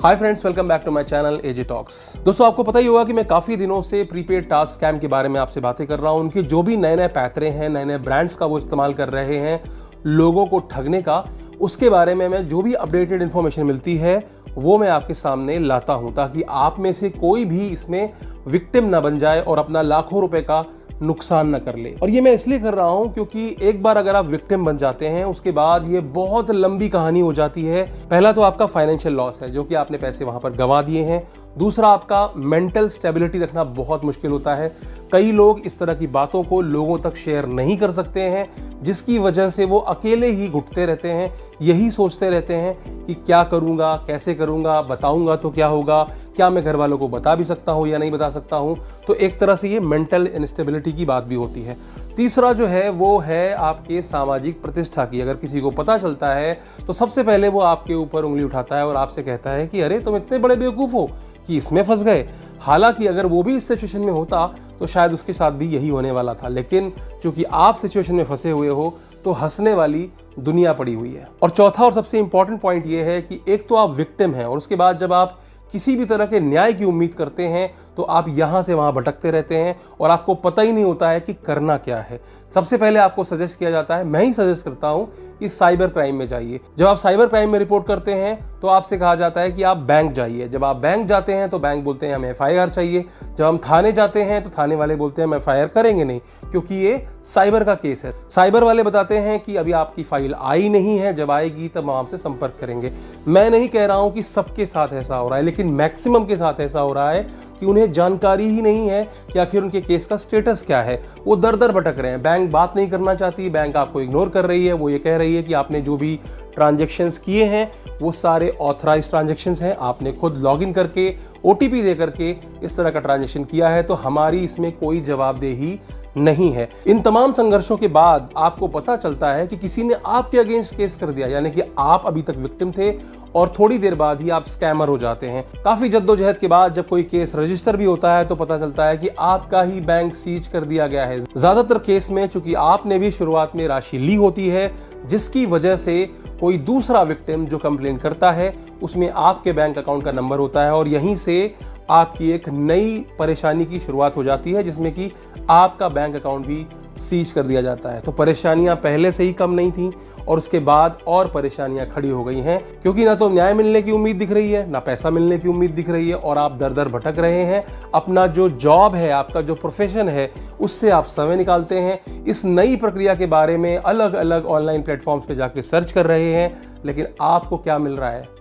Hi friends, welcome back to my channel AJ talks. दोस्तों, आपको पता ही होगा कि मैं काफ़ी दिनों से प्रीपेड टास्क स्कैम के बारे में आपसे बातें कर रहा हूं। उनके जो भी नए नए पैतरे हैं, नए नए ब्रांड्स का वो इस्तेमाल कर रहे हैं लोगों को ठगने का, उसके बारे में मैं जो भी अपडेटेड इन्फॉर्मेशन मिलती है वो मैं आपके सामने लाता हूं, ताकि आप में से कोई भी इसमें विक्टिम ना बन जाए और अपना लाखों रुपए का नुकसान न कर ले। और ये मैं इसलिए कर रहा हूं क्योंकि एक बार अगर आप विक्टिम बन जाते हैं, उसके बाद ये बहुत लंबी कहानी हो जाती है। पहला तो आपका फाइनेंशियल लॉस है, जो कि आपने पैसे वहां पर गंवा दिए हैं। दूसरा, आपका मेंटल स्टेबिलिटी रखना बहुत मुश्किल होता है। कई लोग इस तरह की बातों को लोगों तक शेयर नहीं कर सकते हैं, जिसकी वजह से वो अकेले ही घुटते रहते हैं, यही सोचते रहते हैं कि क्या करूंगा, कैसे करूंगा, बताऊंगा तो क्या होगा, क्या मैं घर वालों को बता भी सकता हूं या नहीं बता सकता हूं। तो एक तरह से ये मेंटल इनस्टेबिलिटी की बात भी होती है। तीसरा जो है वो है आपके सामाजिक प्रतिष्ठा की। अगर किसी को पता चलता है तो सबसे पहले वो आपके ऊपर उंगली उठाता है और आपसे कहता है कि अरे तुम इतने बड़े बेवकूफ हो कि इसमें फंस गए। हालांकि अगर वो भी इस सिचुएशन में होता तो शायद उसके साथ भी यही होने वाला था, लेकिन चूंकि आप सिचुएशन में फंसे हुए हो तो हंसने वाली दुनिया पड़ी हुई है। और चौथा और सबसे इंपॉर्टेंट पॉइंट ये है कि एक तो आप विक्टिम हैं और उसके बाद जब आप किसी भी तरह के न्याय की उम्मीद करते हैं तो आप यहां से वहां भटकते रहते हैं और आपको पता ही नहीं होता है कि करना क्या है। सबसे पहले आपको सजेस्ट किया जाता है, मैं ही सजेस्ट करता हूं कि साइबर क्राइम में जाइए। जब आप साइबर क्राइम में रिपोर्ट करते हैं तो आपसे कहा जाता है कि आप बैंक जाइए। जब आप बैंक जाते हैं तो बैंक बोलते हैं हमें एफआईआर चाहिए। जब हम थाने जाते हैं तो थाने वाले बोलते हैं हम एफआईआर करेंगे नहीं, क्योंकि ये साइबर का केस है। साइबर वाले बताते हैं कि अभी आपकी फाइल आई नहीं है, जब आएगी तब हम आपसे संपर्क करेंगे। मैं नहीं कह रहा हूं कि सबके साथ ऐसा हो रहा है, लेकिन मैक्सिमम के साथ ऐसा हो रहा है कि उन्हें जानकारी ही नहीं है कि आखिर उनके केस का स्टेटस क्या है। वो दर दर भटक रहे हैं। बैंक बात नहीं करना चाहती, बैंक आपको इग्नोर कर रही है। वो ये कह रही है कि आपने जो भी ट्रांजैक्शंस किए हैं वो सारे ऑथराइज्ड ट्रांजैक्शंस हैं, आपने खुद लॉगिन करके ओटीपी दे करके इस तरह का ट्रांजैक्शन किया है, तो हमारी इसमें कोई जवाबदेही नहीं है। इन तमाम संघर्षों के बाद आपको पता चलता है कि किसी ने आपके अगेंस्ट केस कर दिया, यानी कि आप अभी तक विक्टिम थे और थोड़ी देर बाद ही आप स्कैमर हो जाते हैं। काफी जद्दोजहद के बाद जब कोई केस रजिस्टर भी होता है तो पता चलता है कि आपका ही बैंक सीज कर दिया गया है। ज्यादातर केस में चूंकि आपने भी शुरुआत में राशि ली होती है, जिसकी वजह से कोई दूसरा विक्टिम जो कंप्लेंट करता है उसमें आपके बैंक अकाउंट का नंबर होता है और यहीं से आपकी एक नई परेशानी की शुरुआत हो जाती है, जिसमें कि आपका बैंक अकाउंट भी सीज कर दिया जाता है। तो परेशानियां पहले से ही कम नहीं थी और उसके बाद और परेशानियां खड़ी हो गई हैं, क्योंकि ना तो न्याय मिलने की उम्मीद दिख रही है, ना पैसा मिलने की उम्मीद दिख रही है और आप दर दर भटक रहे हैं। अपना जो जॉब है, आपका जो प्रोफेशन है, उससे आप समय निकालते हैं। इस नई प्रक्रिया के बारे में अलग अलग ऑनलाइन प्लेटफॉर्म्स पे जाके सर्च कर रहे हैं, लेकिन आपको क्या मिल रहा है?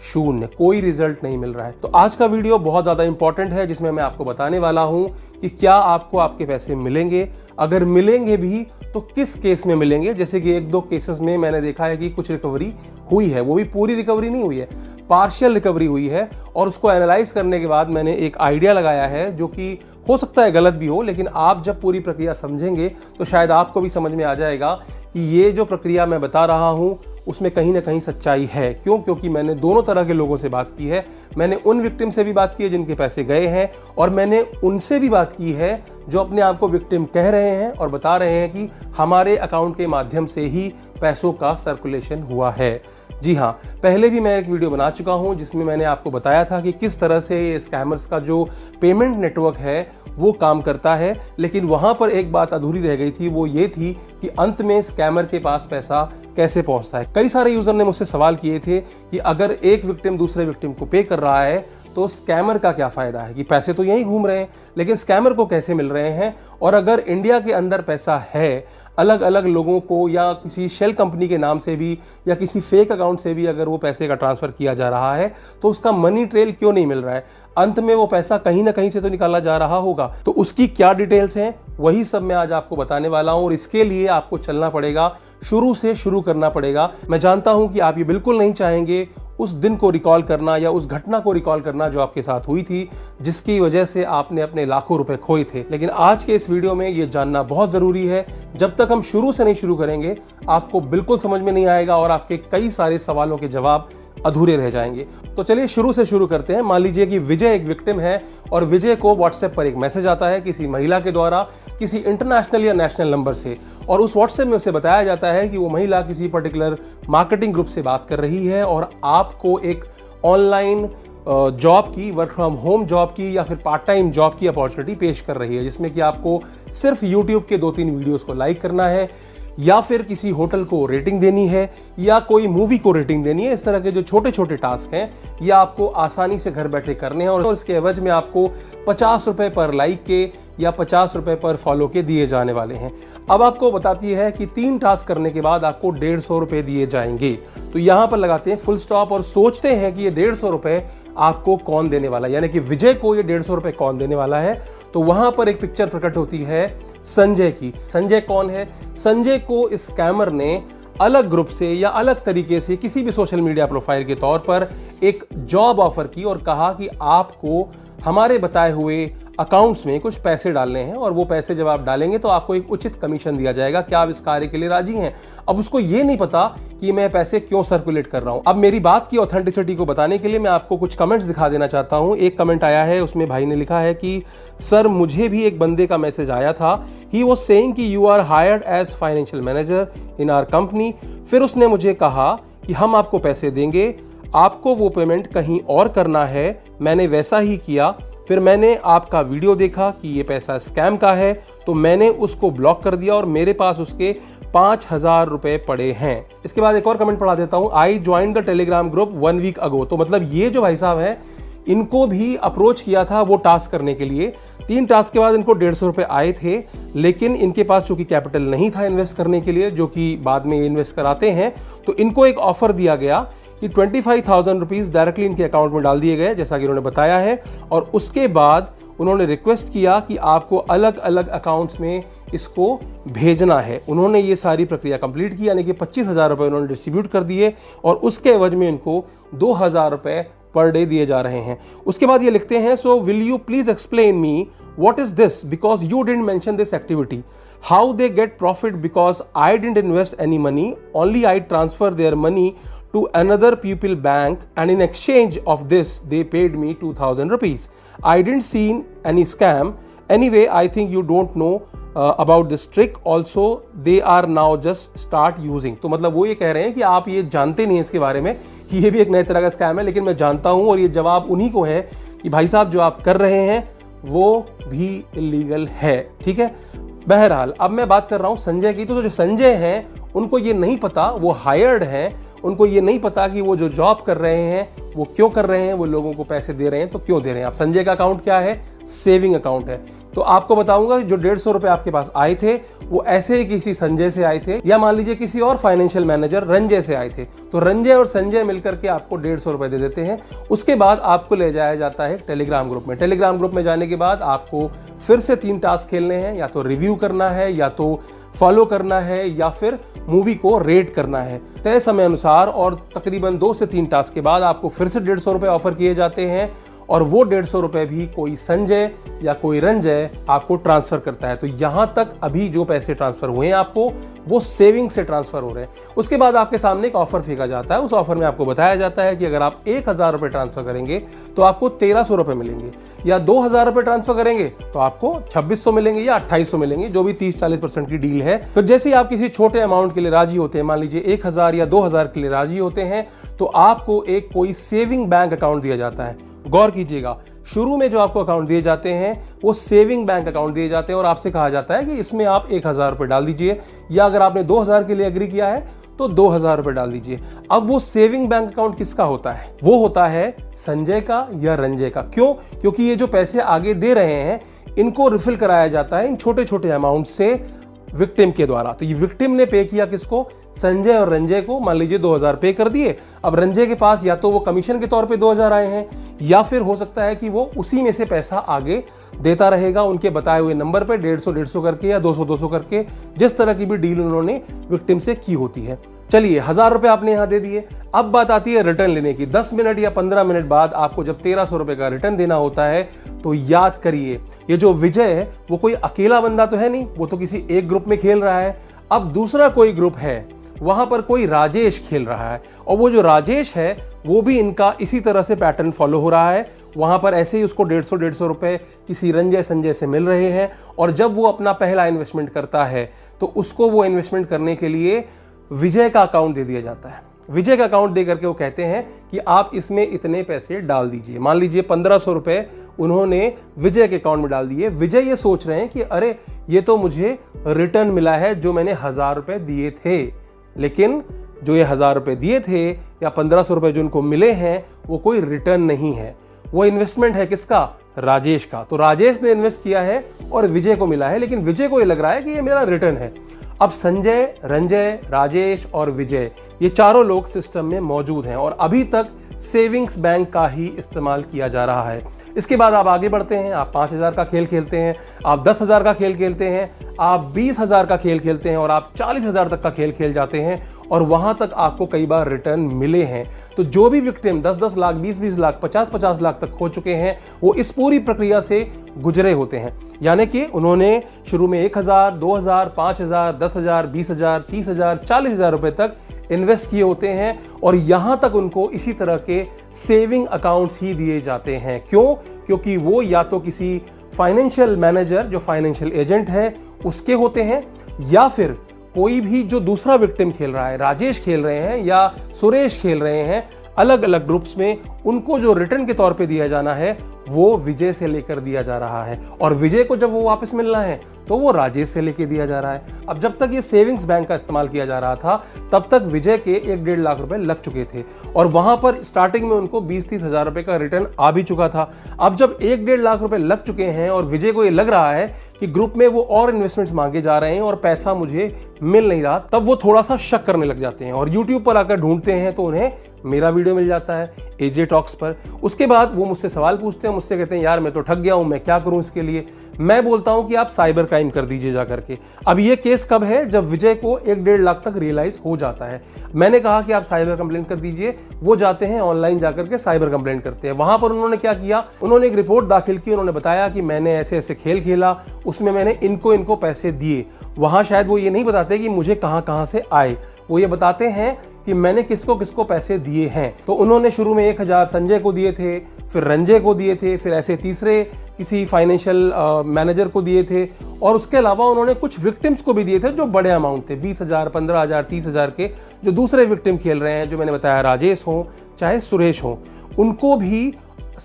शून्य, कोई रिजल्ट नहीं मिल रहा है। तो आज का वीडियो बहुत ज्यादा इंपॉर्टेंट है, जिसमें मैं आपको बताने वाला हूं कि क्या आपको आपके पैसे मिलेंगे, अगर मिलेंगे भी तो किस केस में मिलेंगे। जैसे कि एक दो केसेस में मैंने देखा है कि कुछ रिकवरी हुई है, वो भी पूरी रिकवरी नहीं हुई है, पार्शियल रिकवरी हुई है। और उसको एनालाइज करने के बाद मैंने एक आइडिया लगाया है, जो कि हो सकता है गलत भी हो, लेकिन आप जब पूरी प्रक्रिया समझेंगे तो शायद आपको भी समझ में आ जाएगा कि ये जो प्रक्रिया मैं बता रहा हूं उसमें कहीं ना कहीं सच्चाई है। क्यों? क्योंकि मैंने दोनों तरह के लोगों से बात की है। मैंने उन विक्टिम से भी बात की है जिनके पैसे गए हैं, और मैंने उनसे भी बात की है जो अपने आप को विक्टिम कह रहे हैं और बता रहे हैं कि हमारे अकाउंट के माध्यम से ही पैसों का सर्कुलेशन हुआ है। जी हाँ, पहले भी मैं एक वीडियो बना चुका हूं जिसमें मैंने आपको बताया था कि किस तरह से ये स्कैमर्स का जो पेमेंट नेटवर्क है वो काम करता है, लेकिन वहां पर एक बात अधूरी रह गई थी। वो ये थी कि अंत में स्कैमर के पास पैसा कैसे पहुंचता है। कई सारे यूजर ने मुझसे सवाल किए थे कि अगर एक विक्टिम दूसरे विक्टिम को पे कर रहा है तो स्कैमर का क्या फायदा है, कि पैसे तो यहीं घूम रहे हैं लेकिन स्कैमर को कैसे मिल रहे हैं। और अगर इंडिया के अंदर पैसा है, अलग अलग लोगों को या किसी शेल कंपनी के नाम से भी या किसी फेक अकाउंट से भी अगर वो पैसे का ट्रांसफर किया जा रहा है, तो उसका मनी ट्रेल क्यों नहीं मिल रहा है? अंत में वो पैसा कहीं ना कहीं से तो निकाला जा रहा होगा। तो उसकी क्या डिटेल्स हैं, वही सब मैं आज आपको बताने वाला हूं। और इसके लिए आपको चलना पड़ेगा, शुरू से शुरू करना पड़ेगा। मैं जानता हूं कि आप ये बिल्कुल नहीं चाहेंगे उस दिन को रिकॉल करना या उस घटना को रिकॉल करना जो आपके साथ हुई थी, जिसकी वजह से आपने अपने लाखों रुपए खोए थे। लेकिन आज के इस वीडियो में ये जानना बहुत जरूरी है। जब तक हम शुरू से नहीं शुरू करेंगे आपको बिल्कुल समझ में नहीं आएगा और आपके कई सारे सवालों के जवाब अधूरे रह जाएंगे। तो चलिए शुरू से शुरू करते हैं। मान लीजिए कि विजय एक विक्टिम है और विजय को व्हाट्सएप पर एक मैसेज आता है किसी महिला के द्वारा, किसी इंटरनेशनल या नेशनल नंबर से, और उस व्हाट्सएप में उसे बताया जाता है कि वो महिला किसी पर्टिकुलर मार्केटिंग ग्रुप से बात कर रही है और आपको एक ऑनलाइन जॉब की, वर्क फ्रॉम होम जॉब की या फिर पार्ट टाइम जॉब की अपॉर्चुनिटी पेश कर रही है, जिसमें कि आपको सिर्फ यूट्यूब के 2-3 वीडियोस को लाइक करना है या फिर किसी होटल को रेटिंग देनी है या कोई मूवी को रेटिंग देनी है। इस तरह के जो छोटे छोटे टास्क हैं ये आपको आसानी से घर बैठे करने हैं और इसके एवज में आपको 50 रुपए पर लाइक के या 50 रुपए पर फॉलो के दिए जाने वाले हैं। अब आपको बताती है कि 3 टास्क करने के बाद आपको 150 रुपए दिए जाएंगे। तो यहां पर लगाते हैं फुल स्टॉप और सोचते हैं कि ये 150 रुपए आपको कौन देने वाला है, यानी कि विजय को ये 150 रुपए कौन देने वाला है। तो वहां पर एक पिक्चर प्रकट होती है संजय की। संजय कौन है? संजय को इस स्कैमर ने अलग ग्रुप से या अलग तरीके से किसी भी सोशल मीडिया प्रोफाइल के तौर पर एक जॉब ऑफर की और कहा कि आपको हमारे बताए हुए अकाउंट्स में कुछ पैसे डालने हैं और वो पैसे जब आप डालेंगे तो आपको एक उचित कमीशन दिया जाएगा। क्या आप इस कार्य के लिए राजी हैं? अब उसको ये नहीं पता कि मैं पैसे क्यों सर्कुलेट कर रहा हूं। अब मेरी बात की ऑथेंटिसिटी को बताने के लिए मैं आपको कुछ कमेंट्स दिखा देना चाहता हूं। एक कमेंट आया है, उसमें भाई ने लिखा है कि सर मुझे भी एक बंदे का मैसेज आया था, ही वॉज सेइंग कि you are hired as financial manager in our company. फिर उसने मुझे कहा कि हम आपको पैसे देंगे, आपको वो पेमेंट कहीं और करना है। मैंने वैसा ही किया। फिर मैंने आपका वीडियो देखा कि ये पैसा स्कैम का है, तो मैंने उसको ब्लॉक कर दिया और मेरे पास उसके 5000 रुपए पड़े हैं। इसके बाद एक और कमेंट पढ़ा देता हूं। I joined the Telegram group 1 week ago. तो मतलब ये जो भाई साहब हैं इनको भी अप्रोच किया था वो टास्क करने के लिए। 3 टास्क के बाद इनको 150 रुपए आए थे, लेकिन इनके पास चूंकि कैपिटल नहीं था इन्वेस्ट करने के लिए, जो कि बाद में इन्वेस्ट कराते हैं, तो इनको एक ऑफर दिया गया कि 25,000 रुपीज डायरेक्टली इनके अकाउंट में डाल दिए गए, जैसा कि उन्होंने बताया है। और उसके बाद उन्होंने रिक्वेस्ट किया कि आपको अलग अलग अकाउंट्स में इसको भेजना है। उन्होंने ये सारी प्रक्रिया कंप्लीट की, यानी कि 25,000 रुपए उन्होंने डिस्ट्रीब्यूट कर दिए और उसके एवज में इनको 2,000 रुपए पर डे दिए जा रहे हैं। उसके बाद ये लिखते हैं, so will you please explain me what is this because you didn't mention this activity, how they get profit because I didn't invest any money, only I transfer their money to another people bank and in exchange of this they paid me 2,000 rupees. I didn't see any scam. Anyway, I think you don't know about this trick. Also, they are now just start using. तो मतलब वो ये कह रहे हैं कि आप ये जानते नहीं हैं इसके बारे में कि ये भी एक नए तरह का स्कैम है, लेकिन मैं जानता हूँ और ये जवाब उन्हीं को है कि भाई साहब जो आप कर रहे हैं वो भी इलीगल है। ठीक है, बहरहाल अब मैं बात कर रहा हूँ संजय की। तो जो संजय हैं उनको ये नहीं पता, वो हायर्ड हैं, उनको ये नहीं पता कि वो जो जॉब कर रहे हैं वो क्यों कर रहे हैं, वो लोगों को पैसे दे रहे हैं तो क्यों दे रहे हैं। आप संजय का अकाउंट क्या है? सेविंग अकाउंट है। तो आपको बताऊंगा जो 150 रुपए आपके पास आए थे वो ऐसे ही किसी संजय से आए थे, या मान लीजिए किसी और फाइनेंशियल मैनेजर रंजय से आए थे। तो रंजय और संजय मिलकर के आपको 150 रुपए दे देते हैं। उसके बाद आपको ले जाया जाता है टेलीग्राम ग्रुप में। टेलीग्राम ग्रुप में जाने के बाद आपको फिर से 3 टास्क खेलने हैं, या तो रिव्यू करना है, या तो फॉलो करना है, या फिर मूवी को रेट करना है तय समय अनुसार। और तकरीबन 2 से 3 टास्क के बाद आपको फिर से 150 रुपए ऑफर किए जाते हैं और वो 150 रुपए भी कोई संजय या कोई रंजय आपको ट्रांसफर करता है। तो यहां तक अभी जो पैसे ट्रांसफर हुए हैं आपको वो सेविंग से ट्रांसफर हो रहे हैं। उसके बाद आपके सामने एक ऑफर फेंका जाता है। उस ऑफर में आपको बताया जाता है कि अगर आप 1,000 रुपए ट्रांसफर करेंगे तो आपको 1,300 रुपए मिलेंगे, या 2,000 रुपए ट्रांसफर करेंगे तो आपको 2,600 मिलेंगे या 2,800 मिलेंगे, जो भी 30-40% की डील है। फिर जैसे ही आप किसी छोटे अमाउंट के लिए राजी होते हैं, मान लीजिए 1,000 या 2,000 के लिए राजी होते हैं, तो आपको एक कोई सेविंग बैंक अकाउंट दिया जाता है। गौर कीजिएगा, शुरू में जो आपको अकाउंट दिए जाते हैं वो सेविंग बैंक अकाउंट दिए जाते हैं और आपसे कहा जाता है कि इसमें आप 1,000 रुपए डाल दीजिए, या अगर आपने 2,000 के लिए एग्री किया है तो 2,000 रुपए डाल दीजिए। अब वो सेविंग बैंक अकाउंट किसका होता है? वो होता है संजय का या रंजय का। क्यों? क्योंकि ये जो पैसे आगे दे रहे हैं इनको रिफिल कराया जाता है इन छोटे छोटे अमाउंट से विक्टिम के द्वारा। तो ये विक्टिम ने पे किया किसको? संजय और रंजय को। मान लीजिए 2,000 पे कर दिए। अब रंजय के पास या तो वो कमीशन के तौर पे 2,000 आए हैं, या फिर हो सकता है कि वो उसी में से पैसा आगे देता रहेगा उनके बताए हुए नंबर पे 150-150 करके या 200-200 करके, जिस तरह की भी डील उन्होंने विक्टिम से की होती है। चलिए 1,000 रुपए आपने यहां दे दिए। अब बात आती है रिटर्न लेने की। 10 मिनट या 15 मिनट बाद आपको जब 1,300 रुपए का रिटर्न देना होता है, तो याद करिए ये जो विजय है वो कोई अकेला बंदा तो है नहीं, वो तो किसी एक ग्रुप में खेल रहा है। अब दूसरा कोई ग्रुप है, वहां पर कोई राजेश खेल रहा है, और वो जो राजेश है वो भी इनका इसी तरह से पैटर्न फॉलो हो रहा है। वहां पर ऐसे ही उसको 150-150 रुपए किसी रंजय संजय से मिल रहे हैं, और जब वो अपना पहला इन्वेस्टमेंट करता है तो उसको वो इन्वेस्टमेंट करने के लिए विजय का अकाउंट दे दिया जाता है। विजय का अकाउंट दे करके वो कहते हैं कि आप इसमें इतने पैसे डाल दीजिए। मान लीजिए 1500 रुपए उन्होंने विजय के अकाउंट में डाल दिए। विजय ये सोच रहे हैं कि अरे ये तो मुझे रिटर्न मिला है जो मैंने 1000 रुपए दिए थे, लेकिन जो ये 1000 रुपए दिए थे या 1500 रुपए जो उनको मिले हैं वो कोई रिटर्न नहीं है, वो इन्वेस्टमेंट है किसका? राजेश का। तो राजेश ने इन्वेस्ट किया है और विजय को मिला है, लेकिन विजय को ये लग रहा है कि ये मेरा रिटर्न है। अब संजय, रंजय, राजेश और विजय ये चारों लोग सिस्टम में मौजूद हैं और अभी तक सेविंग्स बैंक का ही इस्तेमाल किया जा रहा है। इसके बाद आप आगे बढ़ते हैं, आप 5000 का खेल खेलते हैं, आप 10,000 का खेल खेलते हैं, आप 20,000 का खेल खेलते हैं और आप 40,000 तक का खेल खेल जाते हैं और वहां तक आपको कई बार रिटर्न मिले हैं। तो जो भी विक्टिम 10-10 लाख, 20-20 लाख, 50-50 लाख तक हो चुके हैं वो इस पूरी प्रक्रिया से गुजरे होते हैं। यानी कि उन्होंने शुरू में 1,000, 2,000, 5,000, 10,000, 20,000, 30,000, 40,000 रुपए तक इन्वेस्ट किए होते हैं और यहां तक उनको इसी तरह के सेविंग अकाउंट्स ही दिए जाते हैं। क्यों? क्योंकि वो या तो किसी फाइनेंशियल मैनेजर जो फाइनेंशियल एजेंट है उसके होते हैं, या फिर कोई भी जो दूसरा विक्टिम खेल रहा है, राजेश खेल रहे हैं या सुरेश खेल रहे हैं, अलग अलग ग्रुप्स में उनको जो रिटर्न के तौर पे दिया जाना है वो विजय से लेकर दिया जा रहा है और विजय को जब वो वापस मिलना है तो वो राजेश से लेके दिया जा रहा है। अब जब तक ये सेविंग्स बैंक का इस्तेमाल किया जा रहा था तब तक विजय के 1-1.5 लाख रुपए लग चुके थे और वहां पर स्टार्टिंग में उनको 20-30 हजार रुपए का रिटर्न आ भी चुका था। अब जब 1-1.5 लाख रुपए लग चुके हैं और विजय को ये लग रहा है कि ग्रुप में वो और इन्वेस्टमेंट्स मांगे जा रहे हैं और पैसा मुझे मिल नहीं रहा, तब वो थोड़ा सा शक करने लग जाते हैं और यूट्यूब पर आकर ढूंढते हैं तो उन्हें मेरा वीडियो मिल जाता है एजे टॉक्स पर। उसके बाद वो मुझसे सवाल पूछते हैं, मुझसे कहते हैं यार मैं तो ठग गया हूं, मैं क्या करूं इसके लिए। मैं बोलता हूं कि आप साइबर क्राइम कर दीजिए जाकर के। अब ये केस कब है? जब विजय को 1-1.5 लाख तक रियलाइज हो जाता है। मैंने कहा कि आप साइबर कंप्लेंट कर दीजिए। वो जाते हैं ऑनलाइन जाकर के साइबर कंप्लेंट करते हैं। वहां पर उन्होंने क्या किया, उन्होंने एक रिपोर्ट दाखिल की। उन्होंने बताया कि मैंने ऐसे ऐसे खेल खेला, उसमें मैंने इनको पैसे दिए। वहां शायद वो ये नहीं बताते कि मुझे कहां कहां से आए, वो ये बताते हैं कि मैंने किसको किसको पैसे दिए हैं। तो उन्होंने शुरू में 1,000 संजय को दिए थे, फिर रंजय को दिए थे, फिर ऐसे तीसरे किसी फाइनेंशियल मैनेजर को दिए थे और उसके अलावा उन्होंने कुछ विक्टिम्स को भी दिए थे जो बड़े अमाउंट थे, 20,000, 15,000, 30,000 के। जो दूसरे विक्टिम खेल रहे हैं, जो मैंने बताया राजेश हो चाहे सुरेश हो, उनको भी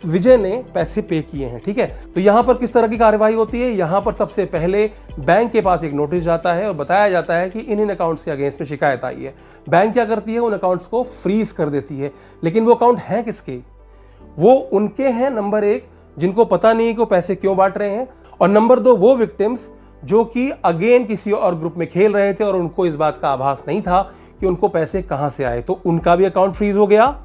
विजय ने पैसे पे किए हैं। ठीक है, तो यहां पर किस तरह की कार्रवाई होती है? यहां पर सबसे पहले बैंक के पास एक नोटिस जाता है और बताया जाता है कि इन अकाउंट्स के अगेंस्ट में शिकायत आई है। बैंक क्या करती है, उन अकाउंट्स को फ्रीज कर देती है। लेकिन वो अकाउंट हैं किसके? वो उनके हैं नंबर 1 जिनको पता नहीं कि वो पैसे क्यों बांट रहे हैं, और नंबर 2 वो विक्टिम्स जो कि अगेन किसी और ग्रुप में खेल रहे थे और उनको इस बात का आभास नहीं था कि उनको पैसे कहां से आए, तो उनका भी अकाउंट फ्रीज हो गया,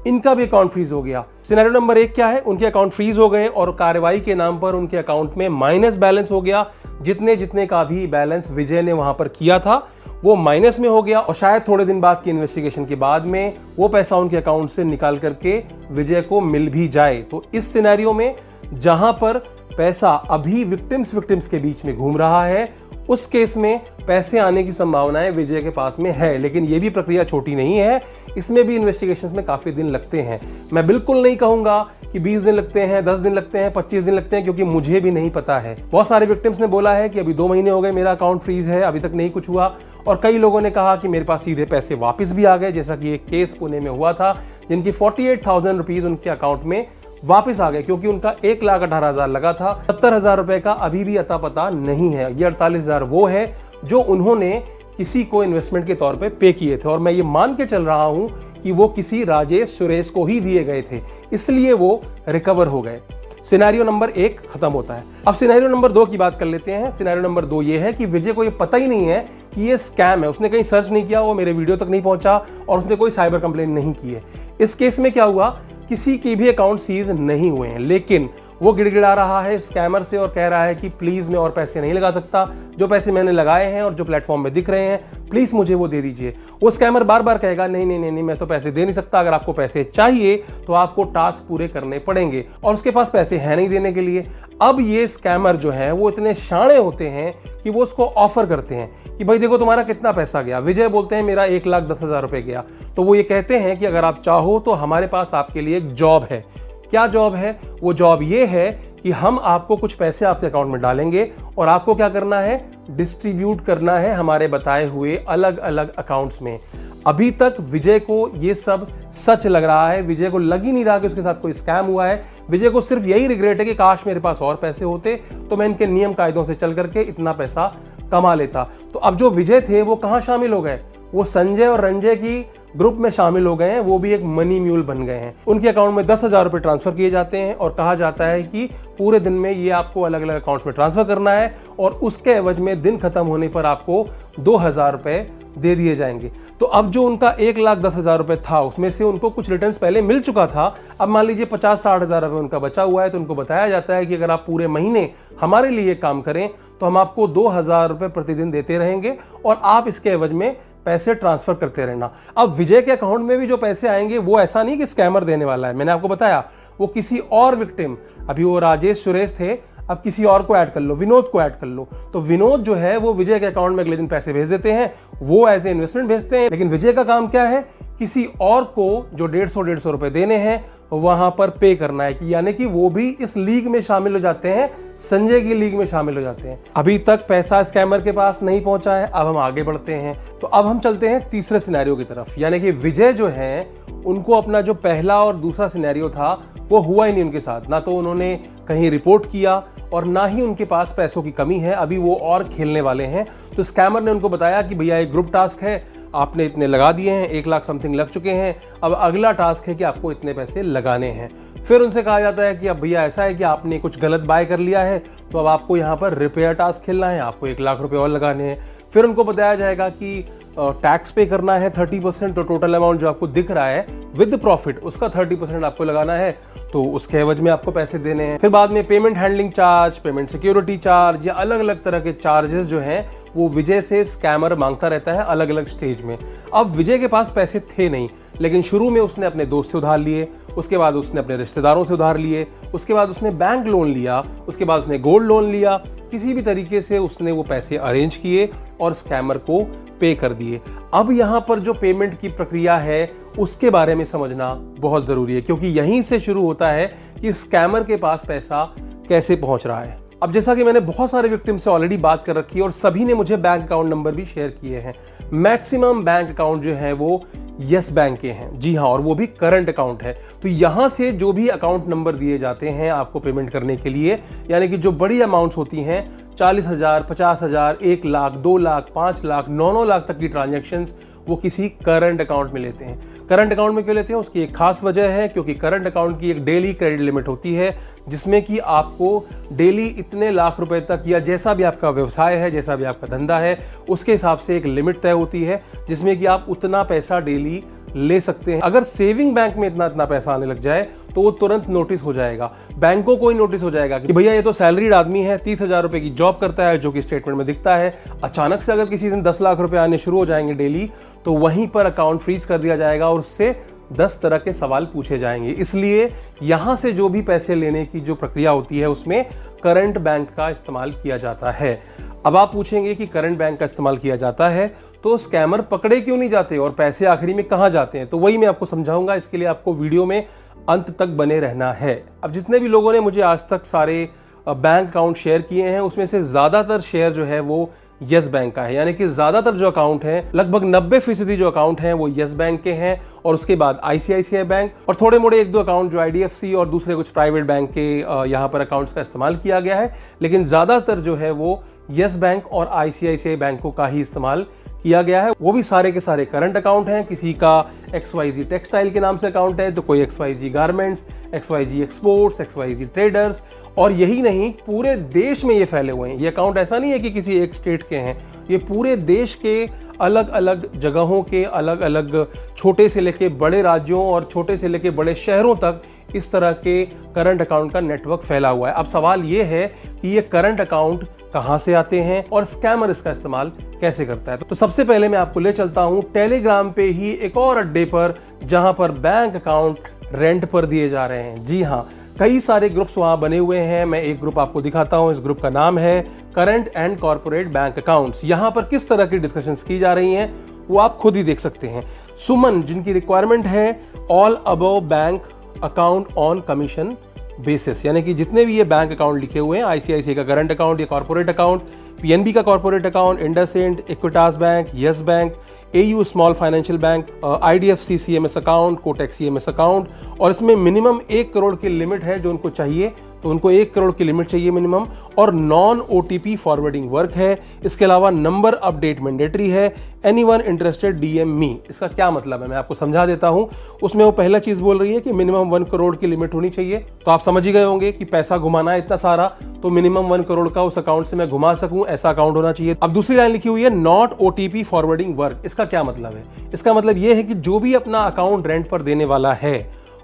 इनका भी अकाउंट फ्रीज हो गया। सिनेरियो नंबर 1 क्या है? उनके अकाउंट फ्रीज हो गए और कार्रवाई के नाम पर उनके अकाउंट में माइनस बैलेंस हो गया। जितने का भी बैलेंस विजय ने वहां पर किया था वो माइनस में हो गया और शायद थोड़े दिन बाद की इन्वेस्टिगेशन के बाद में वो पैसा उनके अकाउंट से निकाल करके विजय को मिल भी जाए। तो इस सिनेरियो में जहां पर पैसा अभी विक्टिम्स के बीच में घूम रहा है, उस केस में पैसे आने की संभावनाएं विजय के पास में है। लेकिन यह भी प्रक्रिया छोटी नहीं है, इसमें भी इन्वेस्टिगेशंस में काफी दिन लगते हैं। मैं बिल्कुल नहीं कहूंगा कि 20 दिन लगते हैं, 10 दिन लगते हैं, 25 दिन लगते हैं, क्योंकि मुझे भी नहीं पता है। बहुत सारे विक्टिम्स ने बोला है कि अभी 2 महीने हो गए मेरा अकाउंट फ्रीज है, अभी तक नहीं कुछ हुआ, और कई लोगों ने कहा कि मेरे पास सीधे पैसे वापस भी आ गए, जैसा कि एक केस पुणे में हुआ था जिनकी 48,000 रुपीज उनके अकाउंट में वापस आ गए, क्योंकि उनका 1,18,000 लगा था। 70,000 रुपए का अभी भी अता पता नहीं है। ये 48,000 वो है जो उन्होंने किसी को इन्वेस्टमेंट के तौर पे किए थे, और मैं ये मान के चल रहा हूं कि वो किसी राजेश सुरेश को ही दिए गए थे, इसलिए वो रिकवर हो गए। सिनेरियो नंबर 1 खत्म होता है। अब सिनेरियो नंबर 2 की बात कर लेते हैं। सिनेरियो नंबर 2 ये है कि विजय को ये पता ही नहीं है कि ये स्कैम है, उसने कहीं सर्च नहीं किया, वो मेरे वीडियो तक नहीं पहुंचा और उसने कोई साइबर कंप्लेंट नहीं की है। इस केस में क्या हुआ, किसी के भी अकाउंट सीज नहीं हुए हैं, लेकिन वो गिड़गिड़ा रहा है स्कैमर से और कह रहा है कि प्लीज मैं और पैसे नहीं लगा सकता, जो पैसे मैंने लगाए हैं और जो प्लेटफॉर्म में दिख रहे हैं प्लीज मुझे वो दे दीजिए। वो स्कैमर बार बार कहेगा नहीं नहीं नहीं नहीं, मैं तो पैसे दे नहीं सकता, अगर आपको पैसे चाहिए तो आपको टास्क पूरे करने पड़ेंगे, और उसके पास पैसे हैं नहीं देने के लिए। अब ये स्कैमर जो है वो इतने शाणे होते हैं कि वो उसको ऑफर करते हैं कि भाई देखो तुम्हारा कितना पैसा गया। विजय बोलते हैं मेरा 1,10,000 रुपए गया। तो वो ये कहते हैं कि अगर आप चाहो तो हमारे पास आपके लिए एक जॉब है, क्या जॉब है? वो जॉब ये है कि हम आपको कुछ पैसे आपके अकाउंट में डालेंगे और आपको क्या करना है? डिस्ट्रीब्यूट करना है हमारे बताए हुए अलग अलग अकाउंट्स में। अभी तक विजय को ये सब सच लग रहा है, विजय को लग ही नहीं रहा कि उसके साथ कोई स्कैम हुआ है। विजय को सिर्फ यही रिग्रेट है कि काश मेरे पास और पैसे होते तो मैं इनके नियम कायदों से चल करके इतना पैसा कमा लेता। तो अब जो विजय थे वो कहाँ शामिल हो गए? वो संजय और रंजय की ग्रुप में शामिल हो गए हैं, वो भी एक मनी म्यूल बन गए हैं। उनके अकाउंट में 10,000 रुपए ट्रांसफर किए जाते हैं और कहा जाता है कि पूरे दिन में ये आपको अलग अलग अकाउंट्स में ट्रांसफर करना है और उसके एवज में दिन खत्म होने पर आपको 2,000 रुपए दे दिए जाएंगे। तो अब जो उनका 1,10,000 रुपए था उसमें से उनको कुछ रिटर्न्स पहले मिल चुका था। अब मान लीजिए 50-60 हज़ार रुपए उनका बचा हुआ है, तो उनको बताया जाता है कि अगर आप पूरे महीने हमारे लिए काम करें तो हम आपको 2,000 रुपए प्रतिदिन देते रहेंगे और आप इसके एवज में पैसे ट्रांसफर करते रहना। अब विजय के अकाउंट में भी जो पैसे आएंगे वो ऐसा नहीं कि स्कैमर देने वाला है, मैंने आपको बताया वो किसी और विक्टिम, अभी वो राजेश सुरेश थे, अब किसी और को ऐड कर लो, विनोद को ऐड कर लो। तो विनोद जो है वो विजय के अकाउंट में अगले दिन पैसे भेज देते हैं, वो एज ए इन्वेस्टमेंट भेजते हैं। लेकिन विजय का काम क्या है? किसी और को जो 150 रुपए देने हैं वहां पर पे करना है, कि यानी कि वो भी इस लीग में शामिल हो जाते हैं, संजय की लीग में शामिल हो जाते हैं। अभी तक पैसा स्कैमर के पास नहीं पहुंचा है, अब हम आगे बढ़ते हैं। तो अब हम चलते हैं तीसरे सिनेरियो की तरफ, यानी कि विजय जो है उनको अपना जो पहला और दूसरा सिनेरियो था वो हुआ ही नहीं उनके साथ। ना तो उन्होंने कहीं रिपोर्ट किया और ना ही उनके पास पैसों की कमी है, अभी वो और खेलने वाले हैं। तो स्कैमर ने उनको बताया कि भैया एक ग्रुप टास्क है, आपने इतने लगा दिए हैं, 1 लाख समथिंग लग चुके हैं, अब अगला टास्क है कि आपको इतने पैसे लगाने हैं। फिर उनसे कहा जाता है कि अब भैया ऐसा है कि आपने कुछ गलत बाय कर लिया है, तो अब आपको यहाँ पर रिपेयर टास्क खेलना है, आपको 1 लाख रुपए और लगाने हैं। फिर उनको बताया जाएगा कि टैक्स पे करना है 30%, तो टोटल अमाउंट जो आपको दिख रहा है विद प्रॉफिट उसका 30% आपको लगाना है, तो उसके एवज में आपको पैसे देने हैं। फिर बाद में payment handling charge, payment security charge या अलग अलग तरह के चार्जेस जो हैं वो विजय से स्कैमर मांगता रहता है अलग अलग स्टेज में। अब विजय के पास पैसे थे नहीं, लेकिन शुरू में उसने अपने दोस्त से उधार लिए, उसके बाद उसने अपने रिश्तेदारों से उधार लिए, उसके बाद उसने बैंक लोन लिया, उसके बाद उसने गोल्ड लोन लिया। किसी भी तरीके से उसने वो पैसे अरेंज किए और स्कैमर को पे कर दिए। अब यहाँ पर जो पेमेंट की प्रक्रिया है उसके बारे में समझना बहुत जरूरी है, क्योंकि यहीं से शुरू होता है कि स्कैमर के पास पैसा कैसे पहुंच रहा है। अब जैसा कि मैंने बहुत सारे विक्टिम से ऑलरेडी बात कर रखी है और सभी ने मुझे बैंक अकाउंट नंबर भी शेयर किए हैं। मैक्सिमम बैंक अकाउंट जो है वो यस बैंक के हैं, जी हाँ, और वो भी करंट अकाउंट है। तो यहाँ से जो भी अकाउंट नंबर दिए जाते हैं आपको पेमेंट करने के लिए, यानी कि जो बड़ी अमाउंट्स होती हैं 40,000, 50,000, 1 लाख, 2 लाख, 5 लाख, 9 लाख तक की ट्रांजैक्शंस वो किसी करंट अकाउंट में लेते हैं। करंट अकाउंट में क्यों लेते हैं? उसकी एक खास वजह है, क्योंकि करंट अकाउंट की एक डेली क्रेडिट लिमिट होती है जिसमें कि आपको डेली इतने लाख रुपए तक, या जैसा भी आपका व्यवसाय है, जैसा भी आपका धंधा है, उसके हिसाब से एक लिमिट तय होती है जिसमें कि आप उतना पैसा डेली ले सकते हैं। अगर सेविंग बैंक में इतना पैसा आने लग जाए तो वो तुरंत नोटिस हो जाएगा, बैंकों को ही नोटिस हो जाएगा कि भैया ये तो सैलरीड आदमी है, 30,000 रुपए की जॉब करता है जो कि स्टेटमेंट में दिखता है। अचानक से अगर किसी दिन 10 लाख रुपए आने शुरू हो जाएंगे डेली, तो वहीं पर अकाउंट फ्रीज कर दिया जाएगा और उससे 10 तरह के सवाल पूछे जाएंगे। इसलिए यहां से जो भी पैसे लेने की जो प्रक्रिया होती है उसमें करंट बैंक का इस्तेमाल किया जाता है। अब आप पूछेंगे कि करंट बैंक का इस्तेमाल किया जाता है तो स्कैमर पकड़े क्यों नहीं जाते और पैसे आखिरी में कहां जाते हैं? तो वही मैं आपको समझाऊंगा, इसके लिए आपको वीडियो में अंत तक बने रहना है। अब जितने भी लोगों ने मुझे आज तक सारे बैंक अकाउंट शेयर किए हैं उसमें से ज्यादातर शेयर जो है वो यस बैंक का है, यानी कि ज्यादातर जो अकाउंट हैं, लगभग 90% जो अकाउंट हैं वो यस बैंक के हैं, और उसके बाद आईसीआईसीआई बैंक और थोड़े मोड़े 1-2 अकाउंट जो आईडीएफसी और दूसरे कुछ प्राइवेट बैंक के यहाँ पर अकाउंट्स का इस्तेमाल किया गया है। लेकिन ज्यादातर जो है वो यस बैंक और आईसीआईसीआई बैंकों का ही इस्तेमाल किया गया है। वो भी सारे के सारे करंट अकाउंट हैं। किसी का XYZ टेक्सटाइल के नाम से अकाउंट है, तो कोई XYZ garments, XYZ exports, XYZ traders, और यही नहीं पूरे देश में ये फैले हुए हैं। ये अकाउंट ऐसा नहीं है कि किसी एक स्टेट के हैं, ये पूरे देश के अलग अलग जगहों के अलग अलग छोटे से लेके बड़े राज्यों और छोटे से लेके बड़े शहरों तक इस तरह के करंट अकाउंट का नेटवर्क फैला हुआ है। अब सवाल ये है कि ये करंट अकाउंट कहां से आते हैं और स्कैमर इसका इस्तेमाल कैसे करता है। तो सबसे पहले मैं आपको ले चलता हूं टेलीग्राम पे ही एक और अड्डे पर, जहां पर बैंक अकाउंट रेंट पर दिए जा रहे हैं। जी हां, कई सारे ग्रुप्स वहां बने हुए हैं। मैं एक ग्रुप आपको दिखाता हूं। इस ग्रुप का नाम है current and corporate bank accounts. यहां पर किस तरह की डिस्कशंस की जा रही हैं वो आप खुद ही देख सकते हैं। सुमन, जिनकी रिक्वायरमेंट है all above bank account on commission basis, यानी कि जितने भी ये बैंक अकाउंट लिखे हुए हैं, आईसीआईसीआई का करंट अकाउंट या कॉर्पोरेट अकाउंट, पीएनबी का corporate account, IndusInd, Equitas bank, yes bank, AU small financial bank, IDFC CMS account, Kotak CMS account, और इसमें मिनिमम 1 करोड़ की लिमिट है जो उनको चाहिए, तो उनको 1 करोड़ की लिमिट चाहिए मिनिमम, और नॉन ओटीपी फॉरवर्डिंग वर्क है। इसके अलावा नंबर अपडेट मैंडेटरी है, एनीवन इंटरेस्टेड डीएम मी। इसका क्या मतलब है मैं आपको समझा देता हूं। उसमें वो पहला चीज बोल रही है कि मिनिमम 1 करोड़ की लिमिट होनी चाहिए, तो आप समझ ही गए होंगे कि पैसा घुमाना है इतना सारा, तो मिनिमम 1 करोड़ का उस अकाउंट से मैं घुमा सकूं ऐसा अकाउंट होना चाहिए। अब दूसरी लाइन लिखी हुई है नॉट ओटीपी फॉरवर्डिंग वर्क। इसका क्या मतलब है? इसका मतलब यह है कि जो भी अपना अकाउंट रेंट पर देने वाला है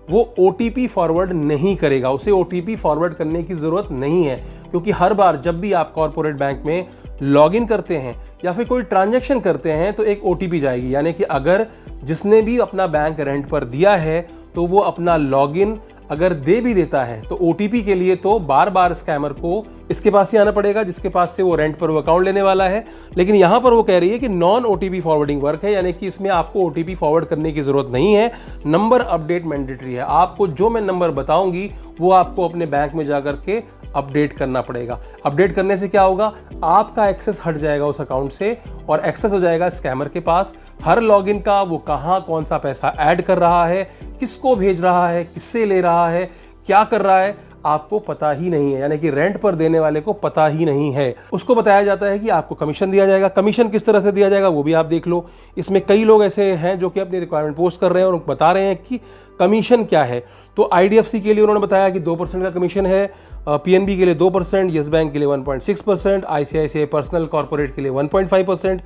वो ओटीपी फॉरवर्ड नहीं करेगा, उसे ओटीपी फॉरवर्ड करने की जरूरत नहीं है, क्योंकि हर बार जब भी आप कॉर्पोरेट बैंक में लॉगिन करते हैं या फिर कोई ट्रांजैक्शन करते हैं तो एक ओटीपी जाएगी, यानी कि अगर जिसने भी अपना बैंक रेंट पर दिया है तो वो अपना लॉगिन अगर दे भी देता है तो ओटीपी के लिए तो बार बार स्कैमर को इसके पास ही आना पड़ेगा जिसके पास से वो रेंट पर वो अकाउंट लेने वाला है। लेकिन यहां पर वो कह रही है कि नॉन ओटीपी फॉरवर्डिंग वर्क है, यानी कि इसमें आपको ओटीपी फॉरवर्ड करने की जरूरत नहीं है, नंबर अपडेट मैंडेटरी है। आपको जो मैं नंबर बताऊंगी वो आपको अपने बैंक में जाकर के अपडेट करना पड़ेगा। अपडेट करने से क्या होगा, आपका एक्सेस हट जाएगा उस अकाउंट से और एक्सेस हो जाएगा स्कैमर के पास। हर लॉगिन का वो कहां कौन सा पैसा ऐड कर रहा है, किसको भेज रहा है, किससे ले रहा है, क्या कर रहा है, आपको पता ही नहीं है, यानी कि रेंट पर देने वाले को पता ही नहीं है। उसको बताया जाता है कि आपको कमीशन दिया जाएगा। कमीशन किस तरह से दिया जाएगा वो भी आप देख लो। इसमें कई लोग ऐसे हैं जो कि अपनी रिक्वायरमेंट पोस्ट कर रहे हैं और बता रहे हैं कि कमीशन क्या है। तो आईडीएफसी के लिए उन्होंने बताया कि 2% का कमीशन है, पीएनबी के लिए 2%, यस बैंक के लिए 1.6%, आईसीआईसीआई पर्सनल कॉर्पोरेट के लिए 1.5%।